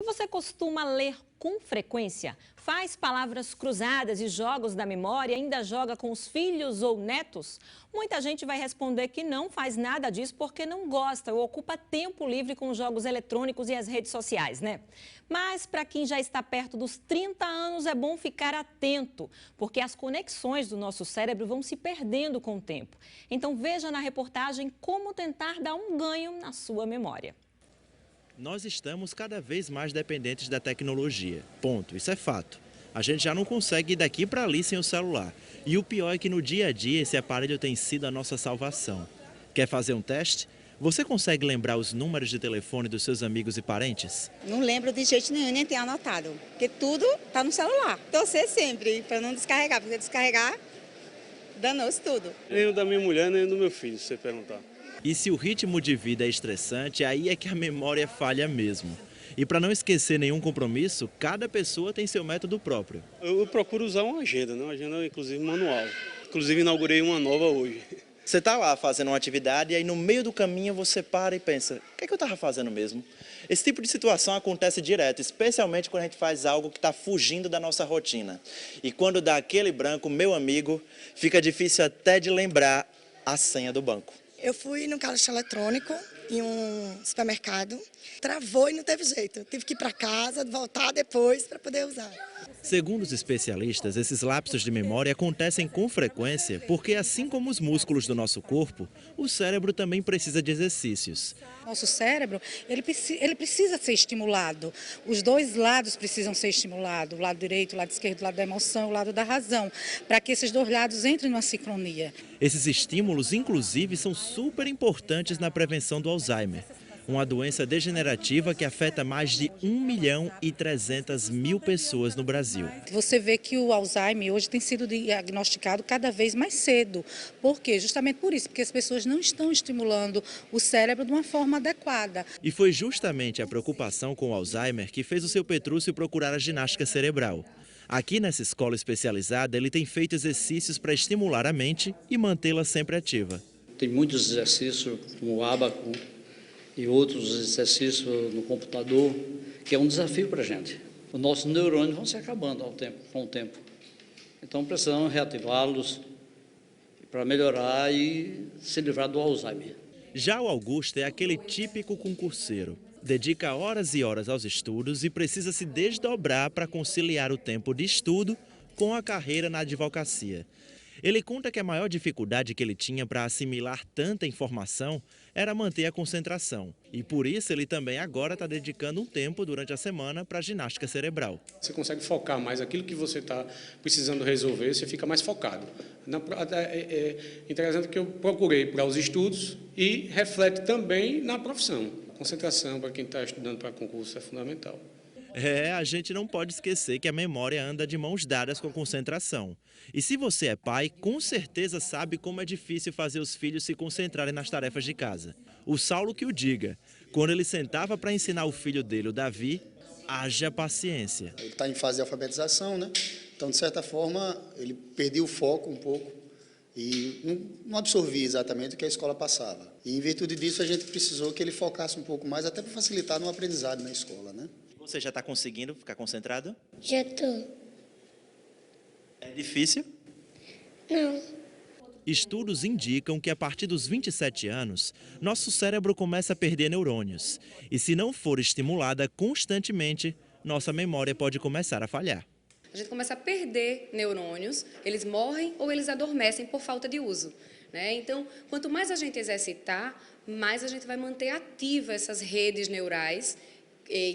Você costuma ler com frequência? Faz palavras cruzadas e jogos da memória? Ainda joga com os filhos ou netos? Muita gente vai responder que não faz nada disso porque não gosta ou ocupa tempo livre com os jogos eletrônicos e as redes sociais, né? Mas para quem já está perto dos 30 anos é bom ficar atento, porque as conexões do nosso cérebro vão se perdendo com o tempo. Então veja na reportagem como tentar dar um ganho na sua memória. Nós estamos cada vez mais dependentes da tecnologia. Ponto. Isso é fato. A gente já não consegue ir daqui para ali sem o celular. E o pior é que no dia a dia esse aparelho tem sido a nossa salvação. Quer fazer um teste? Você consegue lembrar os números de telefone dos seus amigos e parentes? Não lembro de jeito nenhum, nem tenho anotado. Porque tudo está no celular. Torcer sempre para não descarregar, porque descarregar, danou-se tudo. Nem o da minha mulher, nem o do meu filho, se você perguntar. E se o ritmo de vida é estressante, aí é que a memória falha mesmo. E para não esquecer nenhum compromisso, cada pessoa tem seu método próprio. Eu procuro usar uma agenda, né? Uma agenda inclusive manual. Inclusive inaugurei uma nova hoje. Você está lá fazendo uma atividade e aí no meio do caminho você para e pensa, o que é que eu estava fazendo mesmo? Esse tipo de situação acontece direto, especialmente quando a gente faz algo que está fugindo da nossa rotina. E quando dá aquele branco, meu amigo, fica difícil até de lembrar a senha do banco. Eu fui no caixa eletrônico em um supermercado, travou e não teve jeito. Eu tive que ir para casa, voltar depois para poder usar. Segundo os especialistas, esses lapsos de memória acontecem com frequência porque, assim como os músculos do nosso corpo, o cérebro também precisa de exercícios. Nosso cérebro, ele precisa ser estimulado. Os dois lados precisam ser estimulados, o lado direito, o lado esquerdo, o lado da emoção, o lado da razão, para que esses dois lados entrem numa sincronia. Esses estímulos, inclusive, são super importantes na prevenção do Alzheimer, uma doença degenerativa que afeta mais de 1.300.000 pessoas no Brasil. Você vê que o Alzheimer hoje tem sido diagnosticado cada vez mais cedo. Por quê? Justamente por isso, porque as pessoas não estão estimulando o cérebro de uma forma adequada. E foi justamente a preocupação com o Alzheimer que fez o seu Petrúcio procurar a ginástica cerebral. Aqui nessa escola especializada, ele tem feito exercícios para estimular a mente e mantê-la sempre ativa. Tem muitos exercícios como o ábaco e outros exercícios no computador, que é um desafio para a gente. Os nossos neurônios vão se acabando com o tempo. Então precisamos reativá-los para melhorar e se livrar do Alzheimer. Já o Augusto é aquele típico concurseiro. Dedica horas e horas aos estudos e precisa se desdobrar para conciliar o tempo de estudo com a carreira na advocacia. Ele conta que a maior dificuldade que ele tinha para assimilar tanta informação era manter a concentração. E por isso ele também agora está dedicando um tempo durante a semana para a ginástica cerebral. Você consegue focar mais aquilo que você está precisando resolver, você fica mais focado. É interessante que eu procurei para os estudos e reflete também na profissão. A concentração para quem está estudando para concurso é fundamental. A gente não pode esquecer que a memória anda de mãos dadas com a concentração. E se você é pai, com certeza sabe como é difícil fazer os filhos se concentrarem nas tarefas de casa. O Saulo que o diga, quando ele sentava para ensinar o filho dele, o Davi, haja paciência. Ele está em fase de alfabetização, né? Então, de certa forma, ele perdeu o foco um pouco e não absorvia exatamente o que a escola passava. E, em virtude disso, a gente precisou que ele focasse um pouco mais, até para facilitar no aprendizado na escola, né? Você já está conseguindo ficar concentrado? Já tô. É difícil? Não. Estudos indicam que a partir dos 27 anos, nosso cérebro começa a perder neurônios. E se não for estimulada constantemente, nossa memória pode começar a falhar. A gente começa a perder neurônios, eles morrem ou eles adormecem por falta de uso, né? Então, quanto mais a gente exercitar, mais a gente vai manter ativa essas redes neurais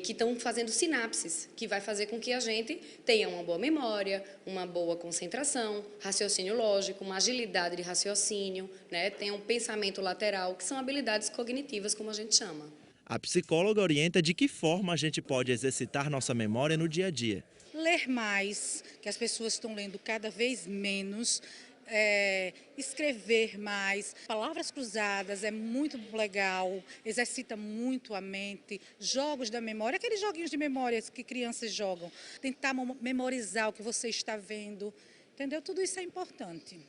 que estão fazendo sinapses, que vai fazer com que a gente tenha uma boa memória, uma boa concentração, raciocínio lógico, uma agilidade de raciocínio, né? Tenha um pensamento lateral, que são habilidades cognitivas, como a gente chama. A psicóloga orienta de que forma a gente pode exercitar nossa memória no dia a dia. Ler mais, que as pessoas estão lendo cada vez menos. Escrever mais, palavras cruzadas é muito legal, exercita muito a mente, jogos da memória, aqueles joguinhos de memória que crianças jogam, tentar memorizar o que você está vendo, entendeu? Tudo isso é importante.